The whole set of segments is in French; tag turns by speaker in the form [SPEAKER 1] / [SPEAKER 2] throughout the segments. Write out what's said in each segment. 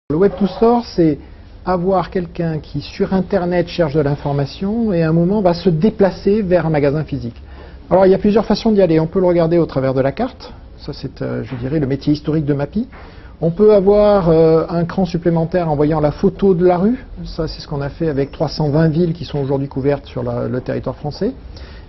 [SPEAKER 1] Le Web to Store, c'est avoir quelqu'un qui, sur Internet, cherche de l'information et à un moment va se déplacer vers un magasin physique. Alors, il y a plusieurs façons d'y aller. On peut le regarder au travers de la carte. Ça, c'est, je dirais, le métier historique de Mappy. On peut avoir un cran supplémentaire en voyant la photo de la rue. Ça, c'est ce qu'on a fait avec 320 villes qui sont aujourd'hui couvertes sur le territoire français.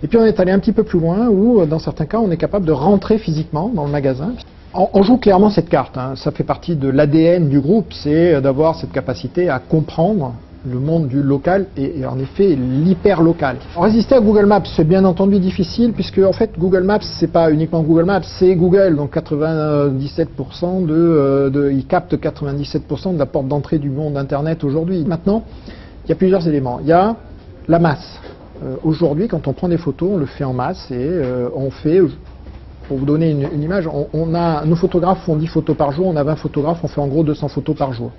[SPEAKER 1] Et puis, on est allé un petit peu plus loin où, dans certains cas, on est capable de rentrer physiquement dans le magasin. On joue clairement cette carte, hein. Ça fait partie de l'ADN du groupe, c'est d'avoir cette capacité à comprendre le monde du local et en effet l'hyper-local. Résister à Google Maps, c'est bien entendu difficile puisque en fait Google Maps, c'est pas uniquement Google Maps, c'est Google, donc 97% il capte 97% de la porte d'entrée du monde Internet aujourd'hui. Maintenant, il y a plusieurs éléments. Il y a la masse. Aujourd'hui, quand on prend des photos, on le fait en masse et on fait... Pour vous donner une image, nos photographes font 10 photos par jour, on a 20 photographes, on fait en gros 200 photos par jour.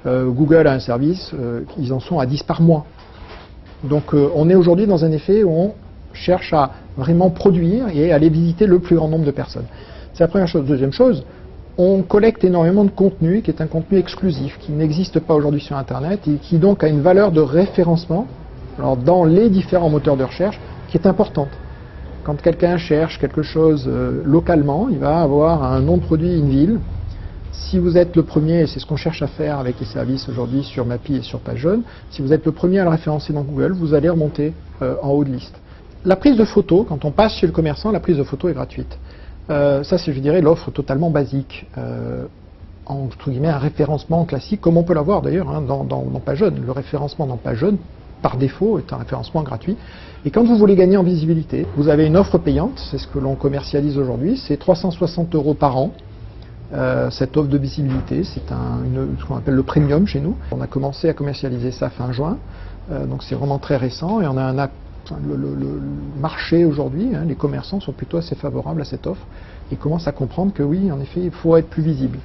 [SPEAKER 1] Google a un service, ils en sont à 10 par mois. Donc on est aujourd'hui dans un effet où on cherche à vraiment produire et aller visiter le plus grand nombre de personnes. C'est la première chose. Deuxième chose, on collecte énormément de contenu qui est un contenu exclusif, qui n'existe pas aujourd'hui sur Internet et qui donc a une valeur de référencement alors, dans les différents moteurs de recherche qui est importante. Quand quelqu'un cherche quelque chose localement, il va avoir un nom de produit, une ville. Si vous êtes le premier, et c'est ce qu'on cherche à faire avec les services aujourd'hui sur Mappy et sur PageJeune, si vous êtes le premier à le référencer dans Google, vous allez remonter en haut de liste. La prise de photo, quand on passe chez le commerçant, la prise de photo est gratuite. Ça, c'est, je dirais, l'offre totalement basique. Entre guillemets, un référencement classique, comme on peut l'avoir d'ailleurs hein, dans PageJeune. Le référencement dans PageJeune, par défaut, est un référencement gratuit. Et quand vous voulez gagner en visibilité, vous avez une offre payante, c'est ce que l'on commercialise aujourd'hui, c'est 360 € par an. Cette offre de visibilité, c'est ce qu'on appelle le premium chez nous. On a commencé à commercialiser ça fin juin, donc c'est vraiment très récent et on a le marché aujourd'hui, hein, les commerçants sont plutôt assez favorables à cette offre et commencent à comprendre que oui, en effet, il faut être plus visible.